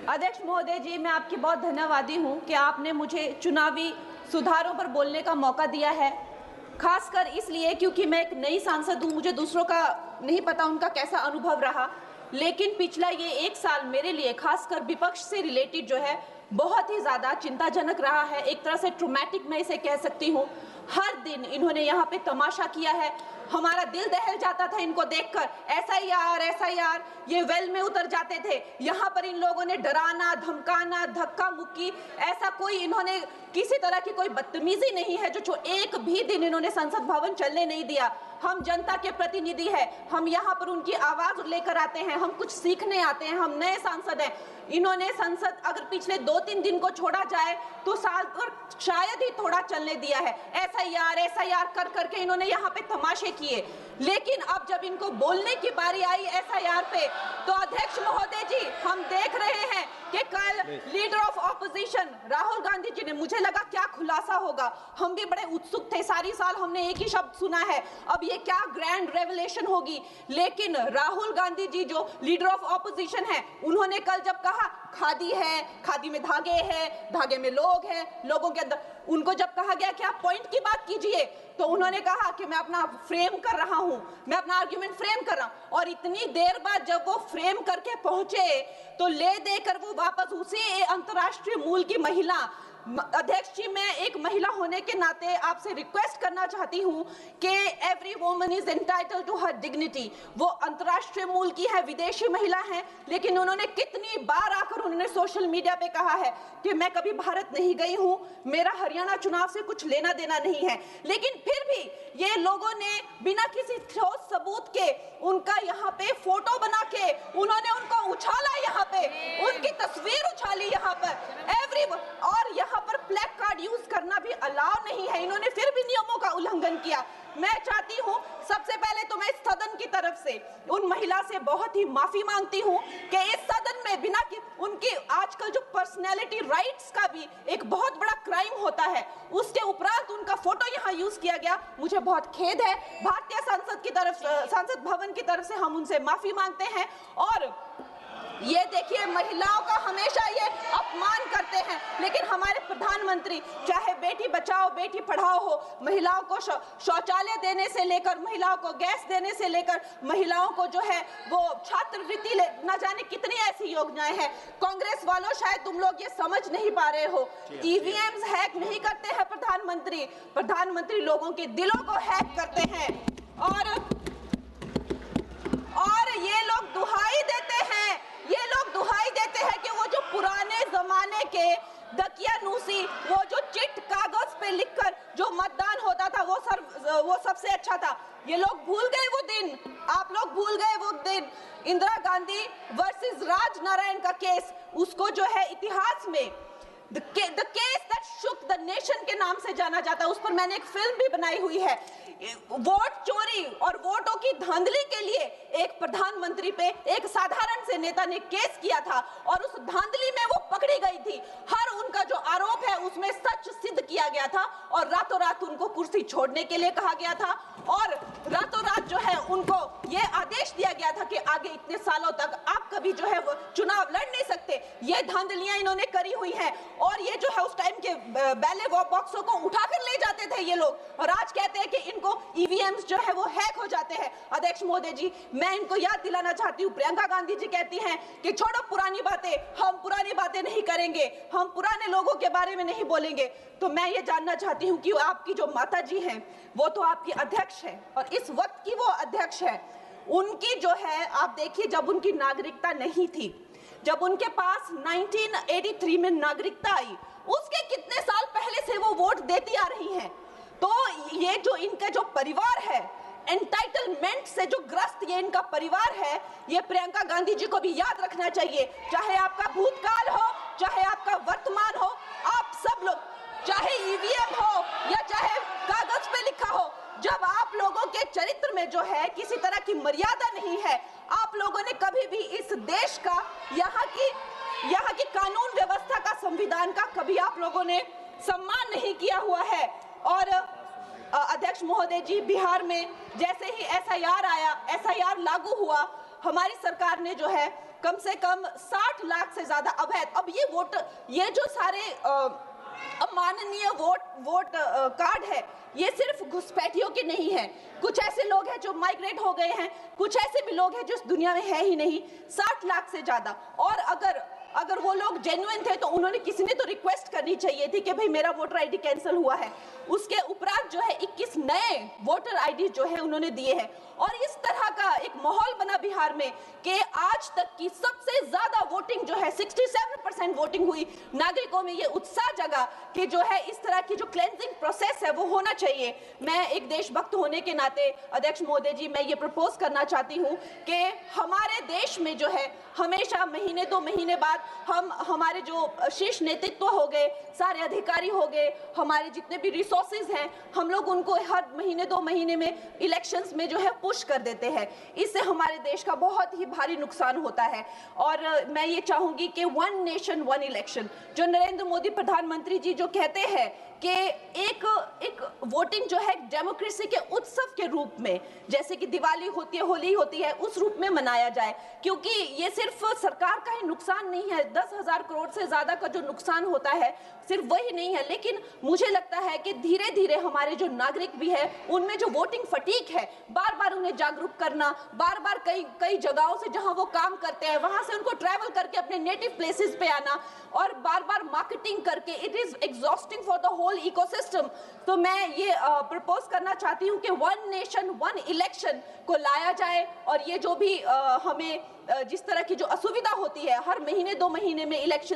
अध्यक्ष महोदय जी, मैं आपकी बहुत धन्यवादी हूं कि आपने मुझे चुनावी सुधारों पर बोलने का मौका दिया है, खासकर इसलिए क्योंकि मैं एक नई सांसद हूं, मुझे दूसरों का नहीं पता उनका कैसा अनुभव रहा, लेकिन पिछला ये 1 साल मेरे लिए खासकर विपक्ष से रिलेटेड जो है बहुत ही ज़्यादा चिंताजनक रहा है। एक तरह से ट्रॉमेटिक मैं इसे कह सकती हूँ। हर दिन इन्होंने यहाँ पे तमाशा किया है, हमारा दिल दहल जाता था इनको देखकर। एसआईआर ये वेल में उतर जाते थे। यहाँ पर इन लोगों ने डराना, धमकाना, धक्का मुक्की, ऐसा कोई इन्होंने किसी तरह की कोई बदतमीजी नहीं है जो एक भी दिन इन्होंने संसद भवन चलने नहीं दिया। हम जनता के प्रतिनिधि हैं, हम यहाँ पर उनकी आवाज लेकर आते हैं, हम कुछ सीखने आते हैं, हम नए सांसद हैं। इन्होंने संसद अगर पिछले 2-3 दिन को छोड़ा जाए तो साल पर शायद ही थोड़ा चलने दिया है। एसआईआर कर करके इन्होंने यहाँ पे तमाशे किए, लेकिन अब जब इनको बोलने की बारी आई एसआईआर पे, तो अध्यक्ष महोदय जी हम देख रहे हैं कि कल leader of opposition Rahul Gandhi ji ने, मुझे लगा क्या खुलासा होगा, हम भी बड़े उत्सुक थे, सारी साल हमने एक ही शब्द सुना है, अब ये क्या ग्रैंड रेवलेशन होगी। लेकिन राहुल गांधी जी जो लीडर ऑफ ऑपोजिशन है, उन्होंने कल जब कहा खादी है, खादी में धागे हैं, धागे में लोग हैं, लोगों के अंदर, उनको जब कहा गया कि आप पॉइंट की बात कीजिए, तो उन्होंने कहा कि मैं अपना फ्रेम कर रहा हूं, मैं अपना आर्ग्यूमेंट फ्रेम कर रहा हूं। और इतनी देर बाद जब वो फ्रेम करके पहुंचे तो ले देकर वो वापस उसी अंतर्राष्ट्रीय मूल की महिला, अध्यक्ष जी मैं एक महिला होने के नाते आपसे रिक्वेस्ट करना चाहती हूं कि every woman is entitled to her dignity. वो अंतर्राष्ट्रीय मूल की है, विदेशी महिला है, लेकिन उन्होंने कितनी बार आकर उन्होंने सोशल मीडिया पे कहा है कि मैं कभी भारत नहीं गई हूं, मेरा हरियाणा चुनाव से कुछ लेना देना नहीं है। लेकिन फिर भी ये लोगों ने बिना किसी ठोस सबूत के उनका यहाँ पे फोटो बना के उन्होंने उनको उछाला, यहाँ पे उनकी तस्वीर उछाली यहाँ पर और यहाँ पर प्लेक कार्ड यूज करना भी अलाउ नहीं है। इन्होंने फिर भी नियमों का उल्लंघन किया। मैं चाहती हूँ सबसे पहले तो मैं इस सदन की तरफ से उन महिला से बहुत ही माफी मांगती हूँ कि इस सदन में बिना कि उनकी आजकल जो पर्सनैलिटी राइट्स का भी एक बहुत बड़ा क्राइम होता है, उसके उपरांत उनका फोटो यहाँ यूज किया गया, मुझे बहुत खेद है। भारतीय संसद भवन की तरफ से हम उनसे माफी मांगते हैं। और ये देखिए महिलाओं का हमेशा ये अपमान करते हैं, लेकिन हमारे प्रधानमंत्री चाहे बेटी बचाओ बेटी पढ़ाओ हो, महिलाओं को शौचालय देने से लेकर, महिलाओं को गैस देने से लेकर, महिलाओं को जो है वो छात्रवृत्ति न जाने कितनी ऐसी योजनाएं हैं। कांग्रेस वालों शायद तुम लोग ये समझ नहीं पा रहे हो, ईवीएम्स हैक नहीं करते हैं प्रधानमंत्री लोगों के दिलों को हैक करते हैं। और ये लोग दुहाई देते हैं कि वो जो पुराने जमाने के दकियानूसी, वो जो चिट कागज पे लिखकर जो मतदान होता था वो सबसे अच्छा था। ये लोग भूल गए वो दिन, आप लोग भूल गए वो दिन। इंदिरा गांधी वर्सेस राज नारायण का केस, उसको जो है इतिहास में The case that shook the nation के नाम से जाना जाता है। उस पर मैंने एक फिल्म भी बनाई हुई है। वोट चोरी और वोटों की धांधली के लिए एक प्रधानमंत्री पे एक साधारण से नेता ने केस किया था और उस धांधली में वो पकड़ी गई थी। हर उनका जो आरोप है उसमें सच सिद्ध किया गया था और रातों रात उनको कुर्सी छोड़ने के लिए कहा गया था और रातों रात जो है उनको ये आदेश दिया गया था कि आगे इतने सालों तक आप कभी जो है वो चुनाव लड़ नहीं सकते। ये धांधलियां इन्होंने करी हुई हैं और ये जो है उस टाइम के बैलेट बॉक्सों को उठाकर ले जाते थे ये लोग और आज कहते हैं कि इनको ईवीएम्स जो है वो हैक हो जाते हैं। अध्यक्ष महोदय जी मैं इनको याद दिलाना चाहती हूँ, प्रियंका गांधी जी कहती हैं कि छोड़ो पुरानी बातें, हम पुरानी बातें नहीं करेंगे, हम पुराने लोगों के बारे में नहीं बोलेंगे। तो मैं ये जानना चाहती हूँ कि आपकी जो माता जी हैं वो तो आपकी अध्यक्ष है और इस वक्त की वो अध्यक्ष है, उनकी जो है आप देखिए जब उनकी नागरिकता नहीं थी, जब उनके पास 1983 में नागरिकता आई, उसके कितने साल पहले से वो वोट देती आ रही हैं। तो ये जो इनका जो परिवार है, एंटाइटलमेंट से जो ग्रस्त ये इनका परिवार है, ये प्रियंका गांधी जी को भी याद रखना चाहिए। चाहे आपका भूतकाल हो, चाहे आपका वर्तमान हो, आप सब लोग, चाहे ईवीएम हो या चाहे कागज पे लिखा हो, जब आप लोगों के चरित्र में जो है किसी तरह की मर्यादा नहीं है, आप लोगों ने कभी भी इस देश का, यहाँ की कानून व्यवस्था का, संविधान का कभी आप लोगों ने सम्मान नहीं किया हुआ है। और अध्यक्ष महोदय जी बिहार में जैसे ही एसआईआर आया, एसआईआर लागू हुआ, हमारी सरकार ने जो है कम से कम 60 लाख से ज्यादा अवैध। अब ये वोट, ये जो सारे अमाननीय वोट कार्ड है, ये सिर्फ घुसपैठियों के नहीं है। कुछ ऐसे लोग हैं जो माइग्रेट हो गए हैं, कुछ ऐसे भी लोग हैं जो इस दुनिया में है ही नहीं। 60 लाख से ज्यादा। और अगर वो लोग जेन्युइन थे तो उन्होंने, किसी ने तो रिक्वेस्ट करनी चाहिए थी कि भाई मेरा वोटर आईडी कैंसिल हुआ है। उसके उपरांत जो है 21 नए वोटर आईडी जो है उन्होंने दिए हैं। और इस तरह का एक माहौल बना बिहार में कि आज तक की सबसे ज्यादा वोटिंग जो है 67% वोटिंग हुई। नागरिकों में ये उत्साह जगा कि जो है इस तरह की जो क्लेंजिंग प्रोसेस है वो होना चाहिए। मैं एक देशभक्त होने के नाते अध्यक्ष महोदय जी, मैं ये प्रपोज करना चाहती हूँ कि हमारे देश में जो है हमेशा महीने 2 महीने बाद हमारे जो शीर्ष नेतृत्व हो गए, सारे अधिकारी हो गए, हमारे जितने भी रिसोर्सेज हैं, हम लोग उनको हर महीने 2 महीने में इलेक्शंस में जो है पुश कर देते हैं। इससे हमारे देश का बहुत ही भारी नुकसान होता है। और मैं ये चाहूंगी कि 1 नेशन 1 इलेक्शन, जो नरेंद्र मोदी प्रधानमंत्री जी जो कहते हैं कि एक वोटिंग जो है डेमोक्रेसी के उत्सव के रूप में, जैसे कि दिवाली होती है, होली होती है, उस रूप में मनाया जाए। क्योंकि ये सिर्फ सरकार का ही नुकसान नहीं है, 10,000 करोड़ से ज्यादा का जो नुकसान होता है सिर्फ वही नहीं है, लेकिन मुझे लगता है कि धीरे धीरे हमारे जो नागरिक भी है उनमें जो वोटिंग फटीक है, बार बार उन्हें जागरूक करना, बार बार कई जगहों से जहां वो काम करते हैं वहां से उनको ट्रैवल करके अपने नेटिव प्लेसेस पे आना और बार बार मार्केटिंग करके, it is exhausting for the whole ecosystem. तो मैं ये प्रपोज करना चाहती हूँ कि 1 नेशन 1 इलेक्शन को लाया जाए। और ये जो भी हमें जिस तरह की जो असुविधा होती है, हर महीने 2 महीने में इलेक्शन